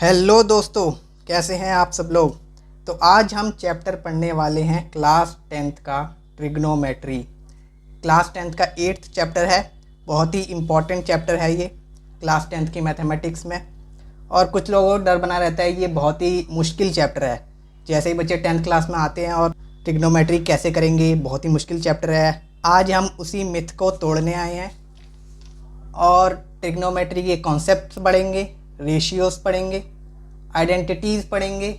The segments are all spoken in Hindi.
हेलो दोस्तों, कैसे हैं आप सब लोग। तो आज हम चैप्टर पढ़ने वाले हैं क्लास 10th का ट्रिग्नोमेट्री। क्लास 10th का 8th चैप्टर है। बहुत ही इम्पॉर्टेंट चैप्टर है ये क्लास 10th की मैथमेटिक्स में। और कुछ लोगों को डर बना रहता है ये बहुत ही मुश्किल चैप्टर है। जैसे ही बच्चे 10th क्लास में आते हैं और ट्रिग्नोमेट्री कैसे करेंगे, बहुत ही मुश्किल चैप्टर है। आज हम उसी मिथ को तोड़ने आए हैं और ट्रिग्नोमेट्री के कॉन्सेप्ट्स पढ़ेंगे, रेशियोज़ पढ़ेंगे, आइडेंटिटीज़ पढ़ेंगे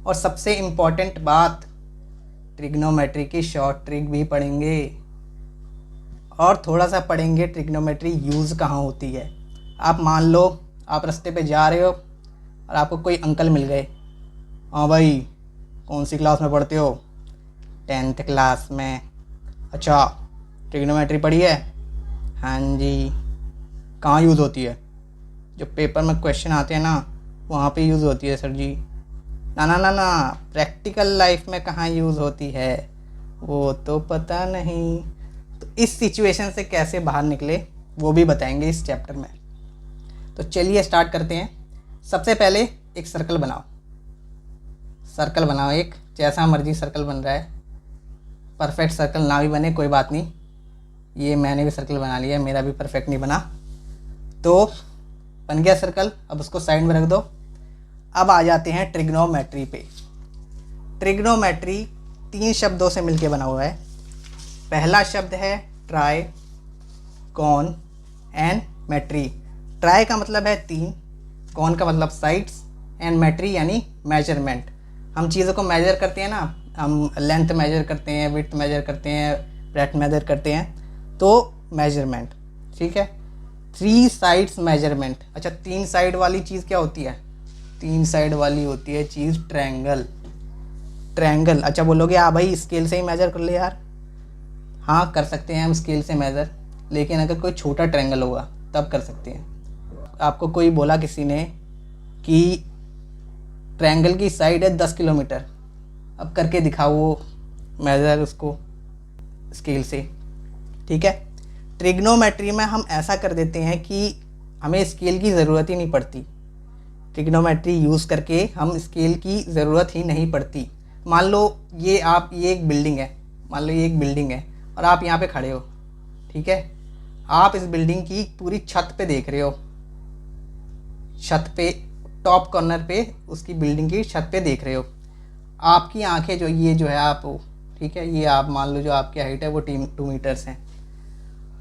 और सबसे इम्पॉर्टेंट बात, ट्रिग्नोमेट्री की शॉर्ट ट्रिक भी पढ़ेंगे और थोड़ा सा पढ़ेंगे ट्रिग्नोमेट्री यूज़ कहाँ होती है। आप मान लो आप रास्ते पे जा रहे हो और आपको कोई अंकल मिल गए। हाँ भाई, कौन सी क्लास में पढ़ते हो? 10th क्लास में। अच्छा, ट्रिग्नोमेट्री पढ़ी है? हाँ जी। कहाँ यूज़ होती है? जो पेपर में क्वेश्चन आते हैं ना, वहाँ पे यूज़ होती है सर जी। ना ना ना ना, प्रैक्टिकल लाइफ में कहाँ यूज़ होती है वो तो पता नहीं। तो इस सिचुएशन से कैसे बाहर निकले वो भी बताएंगे इस चैप्टर में। तो चलिए स्टार्ट करते हैं। सबसे पहले एक सर्कल बनाओ। सर्कल बनाओ, एक जैसा मर्जी सर्कल बन रहा है। परफेक्ट सर्कल ना भी बने कोई बात नहीं, ये मैंने भी सर्कल बना लिया, मेरा भी परफेक्ट नहीं बना। तो बन गया सर्कल, अब उसको साइड में रख दो। अब आ जाते हैं ट्रिग्नोमेट्री पे। ट्रिग्नोमेट्री 3 शब्दों से मिलके बना हुआ है। पहला शब्द है ट्राई, कॉन एंड मेट्री। ट्राई का मतलब है 3, कॉन का मतलब साइड्स एंड मेट्री यानी मेजरमेंट। हम चीज़ों को मेजर करते हैं ना, हम लेंथ मेजर करते हैं, विड्थ मेजर करते हैं, ब्रेड्थ मेजर करते हैं, तो मेजरमेंट। ठीक है। 3 साइड्स मेजरमेंट। अच्छा, 3 साइड वाली चीज़ क्या होती है? 3 साइड वाली होती है चीज़ ट्रायंगल। ट्रायंगल। अच्छा बोलोगे हाँ भाई, स्केल से ही मेजर कर ले यार। हाँ, कर सकते हैं हम स्केल से मेजर, लेकिन अगर कोई छोटा ट्रायंगल होगा तब कर सकते हैं। आपको कोई बोला किसी ने कि ट्रायंगल की साइड है 10 किलोमीटर, अब करके दिखाओ वो मेजर उसको स्केल से। ठीक है। ट्रिग्नोमेट्री में हम ऐसा कर देते हैं कि हमें स्केल की ज़रूरत ही नहीं पड़ती। ट्रिग्नोमेट्री यूज़ करके हम स्केल की ज़रूरत ही नहीं पड़ती। मान लो ये एक बिल्डिंग है, मान लो ये एक बिल्डिंग है और आप यहाँ पे खड़े हो। ठीक है। आप इस बिल्डिंग की पूरी छत पे देख रहे हो, छत पे टॉप कॉर्नर पे उसकी बिल्डिंग की छत पे देख रहे हो। आपकी आंखें जो ये जो है आप, ठीक है, ये आप मान लो जो आपकी हाइट है वो 2 मीटर्स हैं।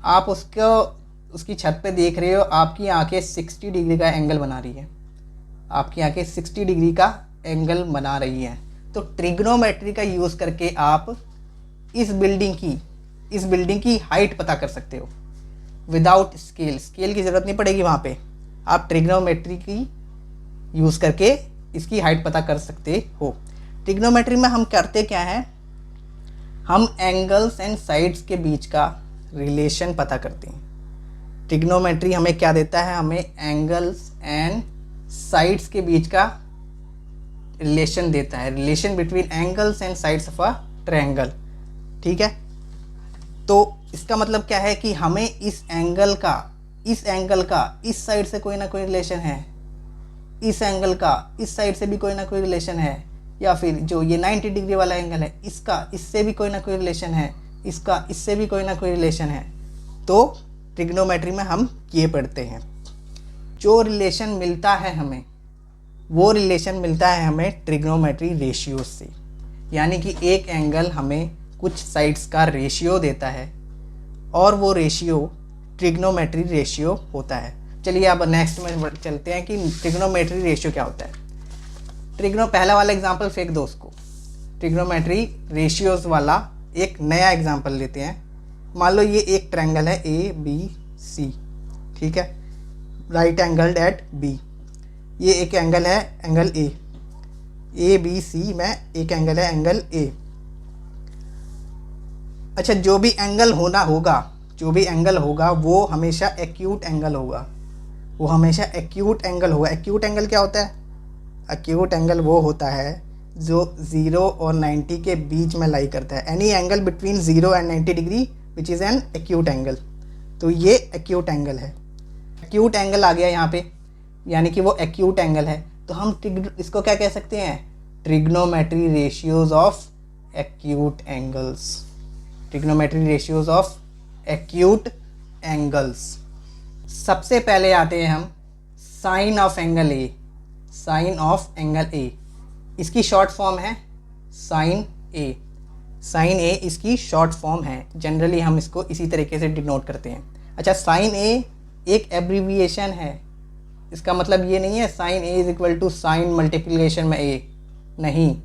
आप उसकी छत पे देख रहे हो, आपकी आंखें 60 डिग्री का एंगल बना रही है। आपकी आंखें 60 डिग्री का एंगल बना रही हैं। तो ट्रिग्नोमेट्री का यूज़ करके आप इस बिल्डिंग की हाइट पता कर सकते हो विदाउट स्केल। स्केल की ज़रूरत नहीं पड़ेगी वहाँ पे। आप ट्रिग्नोमेट्री की यूज़ करके इसकी हाइट पता कर सकते हो। ट्रिग्नोमेट्री में हम करते क्या है, हम एंगल्स एंड साइड्स के बीच का रिलेशन पता करते हैं। ट्रिग्नोमेट्री हमें क्या देता है? हमें एंगल्स एंड साइड्स के बीच का रिलेशन देता है, relation between angles and sides of a triangle. ठीक है। तो इसका मतलब क्या है कि हमें इस एंगल का इस साइड से कोई ना कोई रिलेशन है, इस एंगल का इस साइड से भी कोई ना कोई रिलेशन है, या फिर जो ये 90 डिग्री वाला एंगल है इसका इससे भी कोई ना कोई रिलेशन है, इसका इससे भी कोई ना कोई रिलेशन है। तो ट्रिग्नोमेट्री में हम ये पढ़ते हैं। जो रिलेशन मिलता है हमें, वो रिलेशन मिलता है हमें ट्रिग्नोमेट्री रेशियो से। यानी कि एक एंगल हमें कुछ साइड्स का रेशियो देता है और वो रेशियो ट्रिग्नोमेट्री रेशियो होता है। चलिए अब नेक्स्ट में चलते हैं कि ट्रिग्नोमेट्री रेशियो क्या होता है। पहला वाला एग्जांपल फेंक दो उसको। ट्रिग्नोमेट्री रेशियोज वाला एक नया एग्जांपल लेते हैं। मान लो ये एक ट्रायंगल है ABC। ठीक है, राइट एंगल्ड एट B। ये एक एंगल है, एंगल ABC में एक एंगल है, एंगल A। अच्छा, जो भी एंगल होगा वो हमेशा एक्यूट एंगल होगा। एक्यूट एंगल क्या होता है? एक्यूट एंगल वो होता है जो 0 और 90 के बीच में लाई करता है। Any angle between 0 and 90 degree which is an acute angle. तो ये एक्यूट एंगल है। एक्यूट एंगल आ गया यहाँ पे, यानी कि वो एक्यूट एंगल है। तो हम इसको क्या कह सकते हैं, trigonometry ratios of acute angles. Trigonometry ratios of acute angles. सबसे पहले आते हैं हम sine of angle A. Sine of angle A, इसकी शॉर्ट फॉर्म है साइन ए। साइन ए इसकी शॉर्ट फॉर्म है, जनरली हम इसको इसी तरीके से डिनोट करते हैं। अच्छा, साइन ए एक एब्रीविएशन है, इसका मतलब ये नहीं है sine A is equal to sine multiplication में ए, नहीं,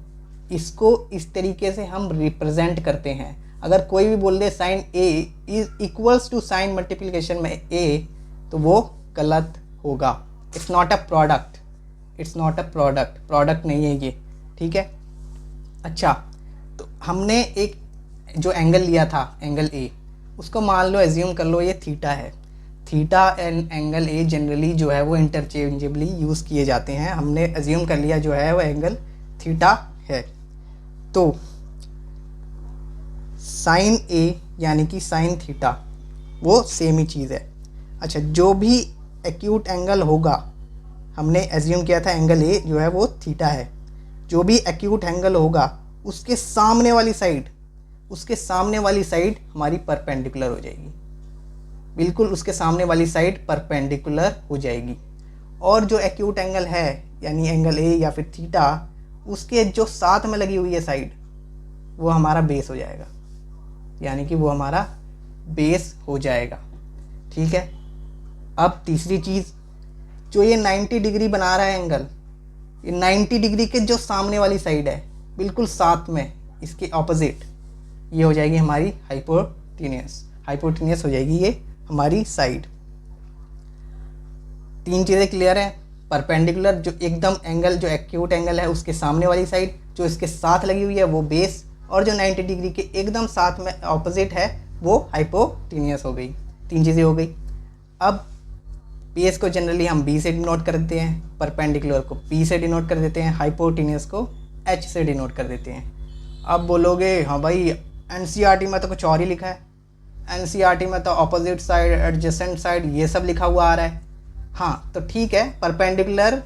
इसको इस तरीके से हम रिप्रेजेंट करते हैं। अगर कोई भी बोल दे sine A is equals to sine multiplication में ए, तो वो गलत होगा। It's not a product, it's not a product, product नहीं है ये, ठीक है। अच्छा, तो हमने एक जो एंगल लिया था एंगल ए, उसको मान लो एज्यूम कर लो ये थीटा है। Theta and angle A generally जो है वो इंटरचेंजेबली यूज़ किए जाते हैं। हमने एज्यूम कर लिया जो है वो एंगल थीटा है। तो साइन ए यानी कि साइन थीटा वो सेम ही चीज़ है। अच्छा, जो भी एक्यूट एंगल होगा, हमने एज्यूम किया था एंगल ए जो है वो थीटा है, जो भी एक्यूट एंगल होगा उसके सामने वाली साइड, उसके सामने वाली साइड हमारी परपेंडिकुलर हो जाएगी, बिल्कुल उसके सामने वाली साइड परपेंडिकुलर हो जाएगी। और जो एक्यूट एंगल है यानी एंगल ए या फिर थीटा, उसके जो साथ में लगी हुई है साइड, वो हमारा बेस हो जाएगा, यानी कि वो हमारा बेस हो जाएगा, ठीक है। अब तीसरी चीज़, जो ये 90 डिग्री बना रहा है एंगल, ये 90 डिग्री के जो सामने वाली साइड है बिल्कुल साथ में, इसके ऑपोजिट, ये हो जाएगी हमारी हाइपोटेन्यूस। हाइपोटेन्यूस हो जाएगी ये हमारी साइड। तीन चीज़ें क्लियर हैं। परपेंडिकुलर जो एकदम एंगल, जो एक्यूट एंगल है उसके सामने वाली साइड, जो इसके साथ लगी हुई है वो बेस, और जो 90 डिग्री के एकदम साथ में ऑपोजिट है वो हाइपोटेन्यूस हो गई। तीन चीज़ें हो गई। अब बेस को जनरली हम बी से डिनोट कर देते हैं, परपेंडिकुलर को पी से डिनोट कर देते हैं, हाइपोटेन्यूस को एच से डिनोट कर देते हैं। अब बोलोगे हाँ भाई एनसीईआरटी में तो कुछ और ही लिखा है, एनसीईआरटी में तो ऑपोजिट साइड, एडजेसेंट साइड, ये सब लिखा हुआ आ रहा है। हाँ तो ठीक है, परपेंडिकुलर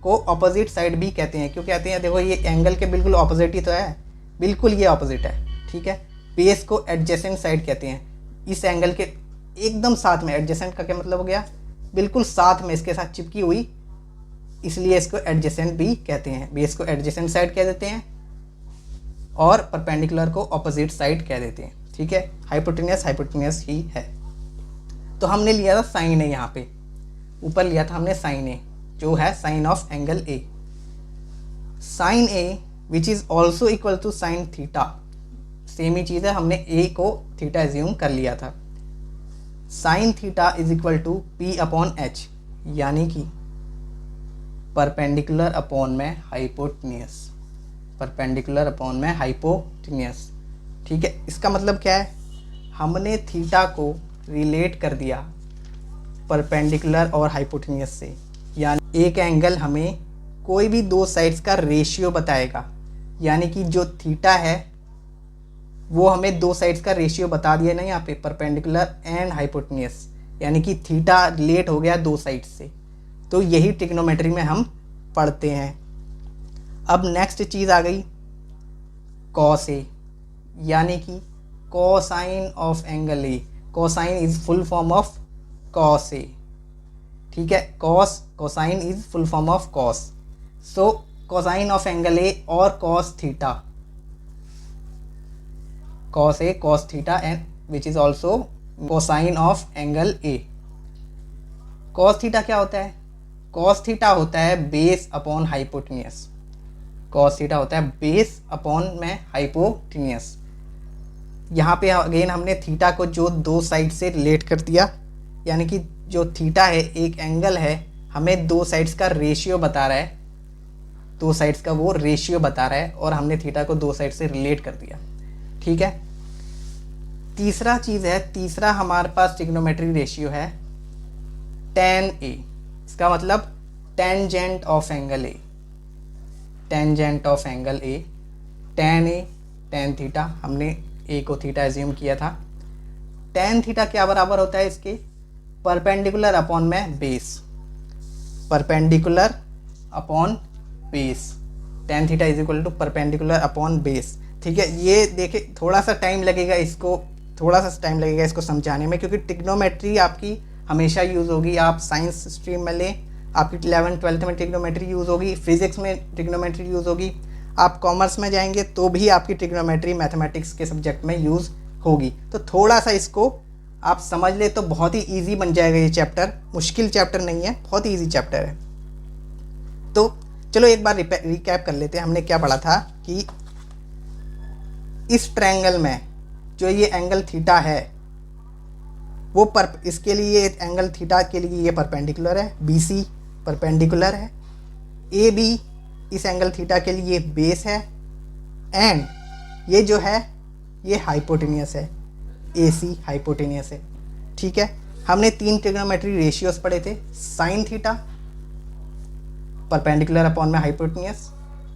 को ऑपोजिट साइड भी कहते हैं। क्यों कहते हैं? देखो ये एंगल के बिल्कुल ऑपोजिट ही तो है, बिल्कुल ये ऑपोजिट है, ठीक है। बेस को एडजेसेंट साइड कहते हैं, इस एंगल के एकदम साथ में। एडजेसेंट का क्या मतलब हो गया? बिल्कुल साथ में, इसके साथ चिपकी हुई, इसलिए इसको एडजेसेंट भी कहते हैं। बेस को एडजेसेंट साइड कह देते हैं और परपेंडिकुलर को ऑपोजिट साइड कह देते हैं, ठीक है। हाइपोटेन्यूस हाइपोटेन्यूस ही है। तो हमने लिया था साइन ए, यहाँ पे ऊपर लिया था हमने साइन ए, जो है sine of angle A. Sine A which is also equal to sine theta, same ही चीज़ है, हमने ए को थीटा एज्यूम कर लिया था। Sine theta is equal to P upon H, यानी कि परपेंडिकुलर अपॉन में हाइपोटेन्यूस, परपेंडिकुलर अपॉन में हाइपोटेन्यूस, ठीक है। इसका मतलब क्या है? हमने थीटा को रिलेट कर दिया परपेंडिकुलर और हाइपोटेन्यूस से, यानी एक एंगल हमें कोई भी दो साइड्स का रेशियो बताएगा, यानी कि जो थीटा है वो हमें दो साइड्स का रेशियो बता दिया ना यहाँ पे, परपेंडिकुलर एंड हाइपोटेन्यूस, यानी कि थीटा रिलेट हो गया दो साइड्स से। तो यही ट्रिग्नोमेट्री में हम पढ़ते हैं। अब नेक्स्ट चीज़ आ गई कॉस ए, यानी कि cosine of angle A. Cosine is full form of cos A, ठीक है। Cosine is full form of cos. So cosine of angle A और cos theta, cos A, cos theta and which is also cosine of angle A। cos theta क्या होता है? cos theta होता है base upon hypotenuse. cos theta होता है बेस अपॉन में हाइपोटेन्यूस। यहाँ पे अगेन हमने थीटा को जो दो साइड से रिलेट कर दिया, यानी कि जो थीटा है एक एंगल है, हमें दो साइड्स का रेशियो बता रहा है, दो साइड्स का वो रेशियो बता रहा है, और हमने थीटा को दो साइड से रिलेट कर दिया, ठीक है। तीसरा चीज़ है, तीसरा हमारे पास ट्रिग्नोमेट्री रेशियो है tan A। इसका मतलब tangent of angle A, tangent of angle A, tan A, tan theta, हमने ए को थीटा एज्यूम किया था। tan थीटा क्या बराबर होता है इसके? परपेंडिकुलर अपॉन में base, perpendicular upon base, tan theta is equal to perpendicular upon base. ठीक है, ये देखिए थोड़ा सा टाइम लगेगा इसको समझाने में, क्योंकि ट्रिग्नोमेट्री आपकी हमेशा यूज़ होगी। आप साइंस स्ट्रीम में लें, आपकी 11th-12th में ट्रिग्नोमेट्री यूज़ होगी, फिजिक्स में ट्रिग्नोमेट्री यूज़ होगी, आप कॉमर्स में जाएंगे तो भी आपकी ट्रिग्नोमेट्री मैथमेटिक्स के सब्जेक्ट में यूज़ होगी। तो थोड़ा सा इसको आप समझ ले तो बहुत ही ईजी बन जाएगा ये चैप्टर। मुश्किल चैप्टर नहीं है, बहुत ही ईजी चैप्टर है। तो चलो एक बार रिकैप कर लेते हैं। हमने क्या पढ़ा था कि इस ट्रायंगल में जो ये एंगल थीटा है वो इसके लिए एंगल थीटा के लिए ये परपेंडिकुलर है, BC परपेंडिकुलर है, AB इस एंगल थीटा के लिए बेस है, एंड ये जो है ये हाइपोटेनियस है, AC हाइपोटेनियस है। ठीक है, हमने 3 ट्रिग्नोमेट्री रेशियोज पढ़े थे, साइन थीटा परपेंडिकुलर अपॉन में hypotenuse,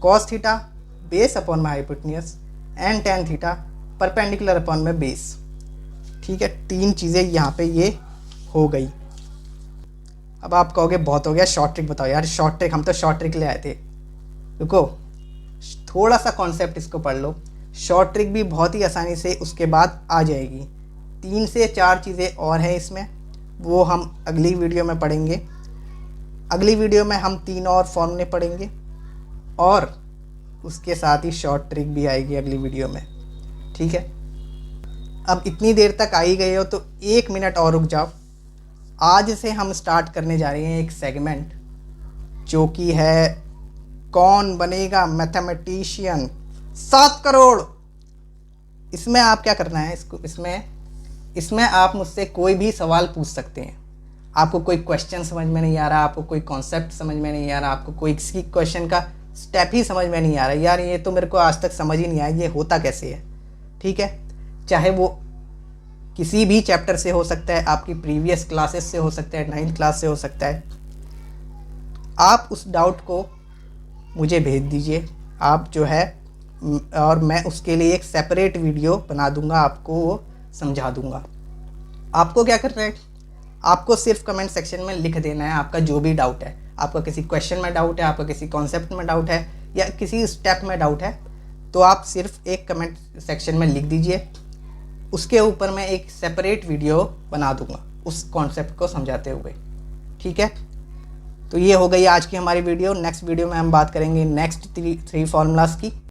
cos theta base upon में hypotenuse, and tan theta perpendicular upon में बेस। ठीक है, 3 चीज़ें यहाँ पे ये हो गई। अब आप कहोगे बहुत हो गया, शॉर्ट ट्रिक बताओ यार। शॉर्ट ट्रिक, हम तो शॉर्ट ट्रिक ले आए थे। रुको, थोड़ा सा कॉन्सेप्ट इसको पढ़ लो। शॉर्ट ट्रिक भी बहुत ही आसानी से उसके बाद आ जाएगी। 3 से 4 चीज़ें और हैं इसमें, वो हम अगली वीडियो में पढ़ेंगे। अगली वीडियो में हम 3 और फॉर्मूले पढ़ेंगे और उसके साथ ही शॉर्ट ट्रिक भी आएगी अगली वीडियो में। ठीक है, अब इतनी देर तक आ ही गए हो तो 1 मिनट और रुक जाओ। आज से हम स्टार्ट करने जा रहे हैं एक सेगमेंट जो कि है कौन बनेगा मैथमेटिशियन 7 करोड़। इसमें आप क्या करना है, इसमें आप मुझसे कोई भी सवाल पूछ सकते हैं। आपको कोई क्वेश्चन समझ में नहीं आ रहा, आपको कोई कॉन्सेप्ट समझ में नहीं आ रहा, आपको कोई किसी क्वेश्चन का स्टेप ही समझ में नहीं आ रहा, यार ये तो मेरे को आज तक समझ ही नहीं आया, ये होता कैसे है। ठीक है, चाहे वो किसी भी चैप्टर से हो सकता है, आपकी प्रीवियस क्लासेस से हो सकता है, 9th क्लास से हो सकता है। आप उस डाउट को मुझे भेज दीजिए, आप जो है, और मैं उसके लिए एक सेपरेट वीडियो बना दूंगा, आपको वो समझा दूंगा। आपको क्या करना है, आपको सिर्फ कमेंट सेक्शन में लिख देना है आपका जो भी डाउट है। आपका किसी क्वेश्चन में डाउट है, आपका किसी कॉन्सेप्ट में डाउट है, या किसी स्टेप में डाउट है, तो आप सिर्फ एक कमेंट सेक्शन में लिख दीजिए। उसके ऊपर मैं एक सेपरेट वीडियो बना दूंगा उस कॉन्सेप्ट को समझाते हुए। ठीक है, तो ये हो गई आज की हमारी वीडियो। नेक्स्ट वीडियो में हम बात करेंगे नेक्स्ट 3 फार्मूलाज की।